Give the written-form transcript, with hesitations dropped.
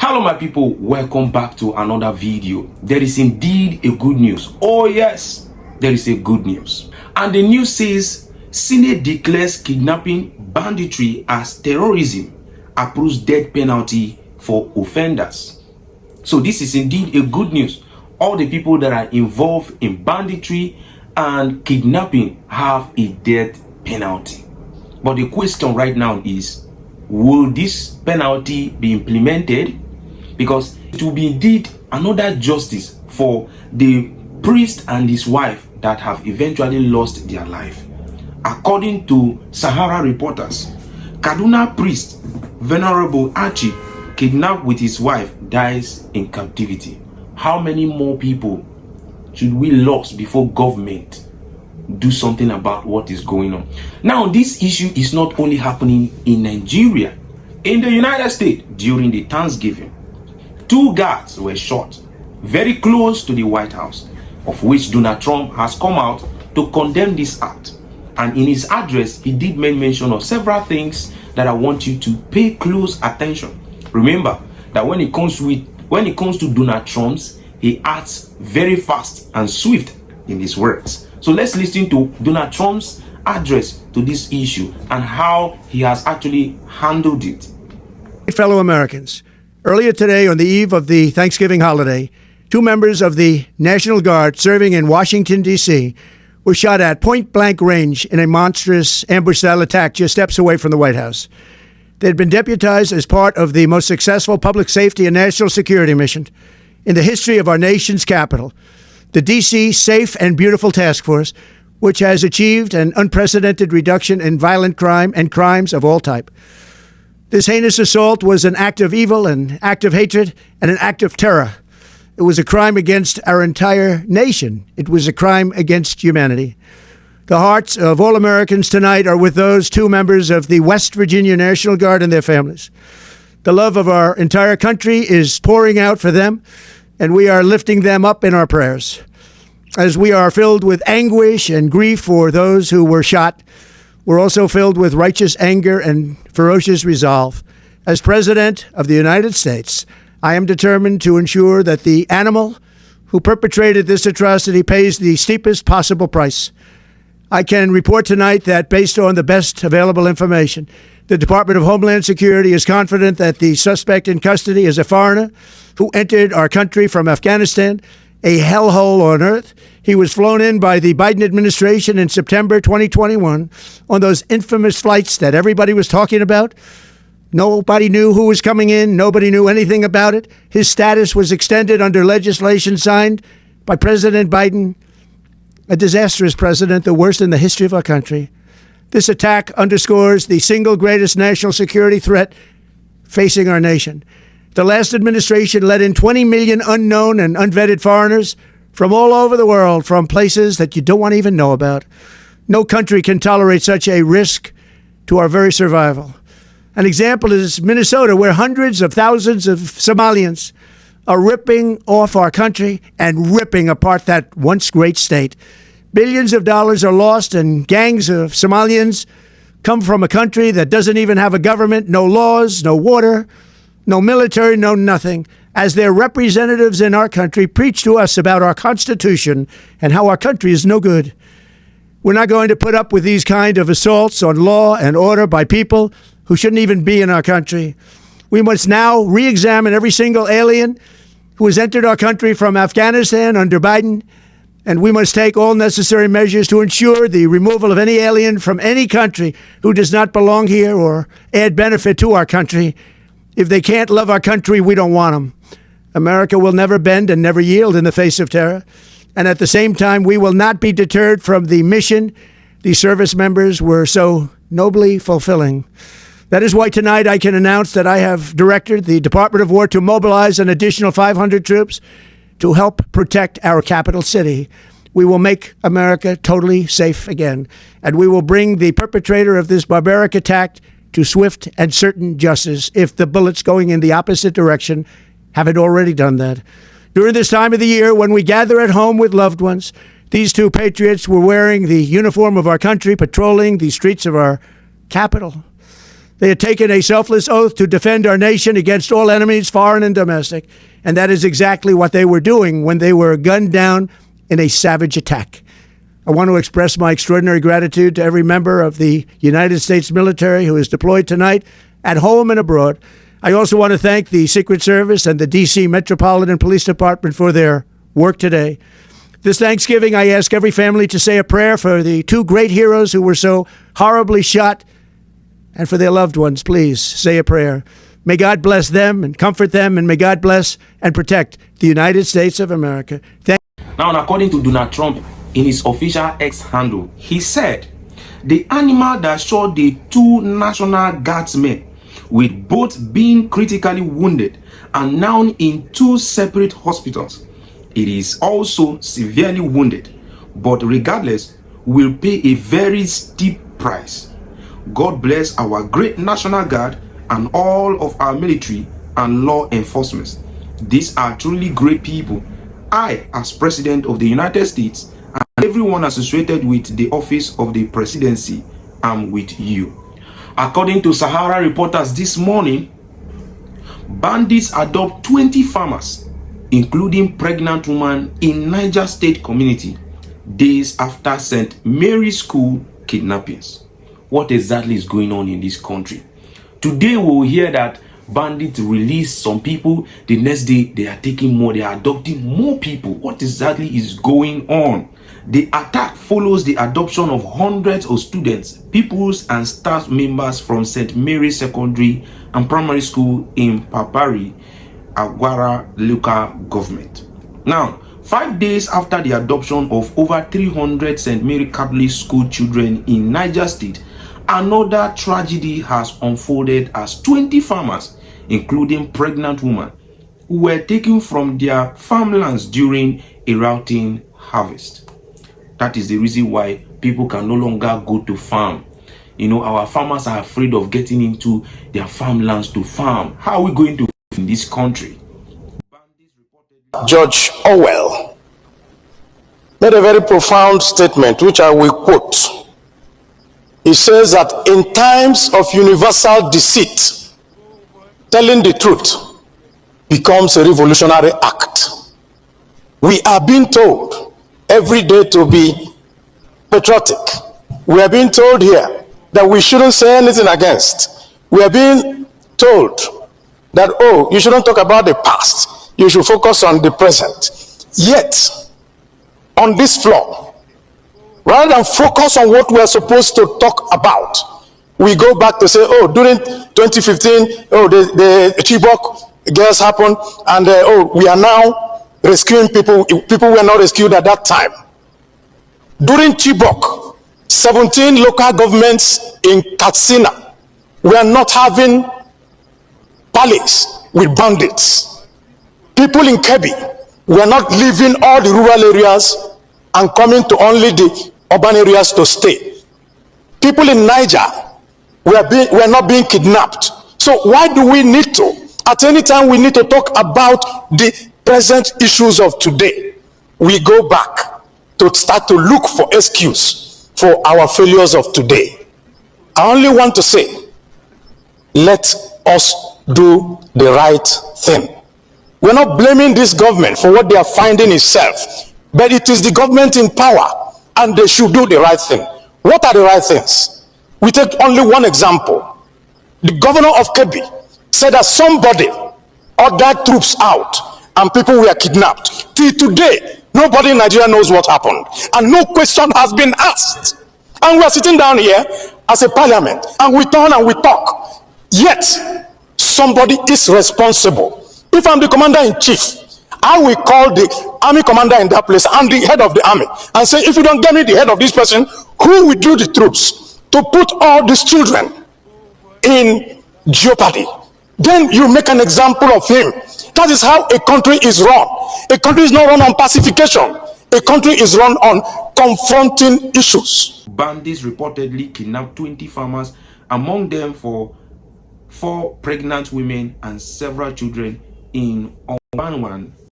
Hello my people, welcome back to another video. There is indeed a good news. Oh yes, there is a good news. And the news says Senate declares kidnapping, banditry as terrorism, approves death penalty for offenders. So this is indeed a good news. All the people that are involved in banditry and kidnapping have a death penalty. But the question right now is, will this penalty be implemented? Because it will be indeed another justice for the priest and his wife that have eventually lost their life. According to Sahara reporters, Kaduna Priest Venerable Achi, kidnapped with his wife, dies in captivity. How many more people should we lose before government do something about what is going on? Now, this issue is not only happening in Nigeria. In the United States, during the Thanksgiving, 2 guards were shot very close to the White House, of which Donald Trump has come out to condemn this act. And in his address, he did make mention of several things that I want you to pay close attention. Remember that when it comes to Donald Trump's, he acts very fast and swift in his words. So let's listen to Donald Trump's address to this issue and how he has actually handled it. Fellow Americans, earlier today, on the eve of the Thanksgiving holiday, 2 members of the National Guard serving in Washington, D.C., were shot at point-blank range in a monstrous ambush-style attack just steps away from the White House. They had been deputized as part of the most successful public safety and national security mission in the history of our nation's capital, the D.C. Safe and Beautiful Task Force, which has achieved an unprecedented reduction in violent crime and crimes of all type. This heinous assault was an act of evil, an act of hatred, and an act of terror. It was a crime against our entire nation. It was a crime against humanity. The hearts of all Americans tonight are with those 2 members of the West Virginia National Guard and their families. The love of our entire country is pouring out for them, and we are lifting them up in our prayers. As we are filled with anguish and grief for those who were shot, we're also filled with righteous anger and ferocious resolve. As President of the United States, I am determined to ensure that the animal who perpetrated this atrocity pays the steepest possible price. I can report tonight that based on the best available information, the Department of Homeland Security is confident that the suspect in custody is a foreigner who entered our country from Afghanistan, a hellhole on earth. He was flown in by the Biden administration in September 2021 on those infamous flights that everybody was talking about. Nobody knew who was coming in. Nobody knew anything about it. His status was extended under legislation signed by President Biden, a disastrous president, the worst in the history of our country. This attack underscores the single greatest national security threat facing our nation. The last administration let in 20 million unknown and unvetted foreigners from all over the world, from places that you don't want to even know about. No country can tolerate such a risk to our very survival. An example is Minnesota, where hundreds of thousands of Somalians are ripping off our country and ripping apart that once great state. Billions of dollars are lost, and gangs of Somalians come from a country that doesn't even have a government, no laws, no water, no military, no nothing, as their representatives in our country preach to us about our Constitution and how our country is no good. We're not going to put up with these kind of assaults on law and order by people who shouldn't even be in our country. We must now re-examine every single alien who has entered our country from Afghanistan under Biden, and we must take all necessary measures to ensure the removal of any alien from any country who does not belong here or add benefit to our country. If they can't love our country, we don't want them. America will never bend and never yield in the face of terror. And at the same time, we will not be deterred from the mission these service members were so nobly fulfilling. That is why tonight I can announce that I have directed the Department of War to mobilize an additional 500 troops to help protect our capital city. We will make America totally safe again, and we will bring the perpetrator of this barbaric attack to swift and certain justice if the bullets going in the opposite direction haven't already done that. During this time of the year, when we gather at home with loved ones, these 2 patriots were wearing the uniform of our country, patrolling the streets of our capital. They had taken a selfless oath to defend our nation against all enemies, foreign and domestic, and that is exactly what they were doing when they were gunned down in a savage attack. I want to express my extraordinary gratitude to every member of the United States military who is deployed tonight at home and abroad. I also want to thank the Secret Service and the D.C. Metropolitan Police Department for their work today. This Thanksgiving, I ask every family to say a prayer for the two great heroes who were so horribly shot, and for their loved ones. Please say a prayer. May God bless them and comfort them, and may God bless and protect the United States of America. Now, according to Donald Trump, in his official X handle, he said, the animal that shot the two National Guardsmen, with both being critically wounded and now in two separate hospitals, it is also severely wounded, but regardless, will pay a very steep price. God bless our great National Guard and all of our military and law enforcement. These are truly great people. I, as President of the United States, and everyone associated with the office of the presidency, am with you. According to Sahara reporters this morning, bandits adopt 20 farmers, including pregnant women in Niger State community, days after St. Mary's School kidnappings. What exactly is going on in this country? Today we will hear that bandits release some people, the next day they are taking more, they are adopting more people. What exactly is going on? The attack follows the adoption of hundreds of students, pupils and staff members from St. Mary's Secondary and Primary School in Papari, Agwara local government. Now, 5 days after the adoption of over 300 St. Mary Catholic school children in Niger State, another tragedy has unfolded as 20 farmers, including pregnant women, who were taken from their farmlands during a routing harvest. That is the reason why people can no longer go to farm. You know, our farmers are afraid of getting into their farmlands to farm. How are we going to farm in this country? George Orwell made a very profound statement, which I will quote. He says that in times of universal deceit, telling the truth becomes a revolutionary act. We are being told every day to be patriotic. We are being told here that we shouldn't say anything against. We are being told that, oh, you shouldn't talk about the past. You should focus on the present. Yet, on this floor, rather than focus on what we are supposed to talk about, we go back to say, oh, during 2015, oh, the Chibok girls happened, and oh, we are now rescuing people. People were not rescued at that time. During Chibok, 17 local governments in Katsina were not having palace with bandits. People in Kebbi were not leaving all the rural areas and coming to only the urban areas to stay. People in Niger were not being kidnapped. So why do we need to, at any time we need to talk about the present issues of today, we go back to start to look for excuse for our failures of today? I only want to say, let us do the right thing. We're not blaming this government for what they are finding itself, but it is the government in power, and they should do the right thing. What are the right things? We take only one example. The governor of Kebbi said that somebody ordered troops out and people were kidnapped. Till today, nobody in Nigeria knows what happened, and no question has been asked. And we are sitting down here as a parliament, and we turn and we talk. Yet, somebody is responsible. If I'm the commander-in-chief, I will call the army commander in that place and the head of the army and say, if you don't get me the head of this person, who will do the troops to put all these children in jeopardy? Then you make an example of him. That is how a country is run. A country is not run on pacification. A country is run on confronting issues. Bandits reportedly kidnapped 20 farmers, among them 4 pregnant women and several children in Omanwan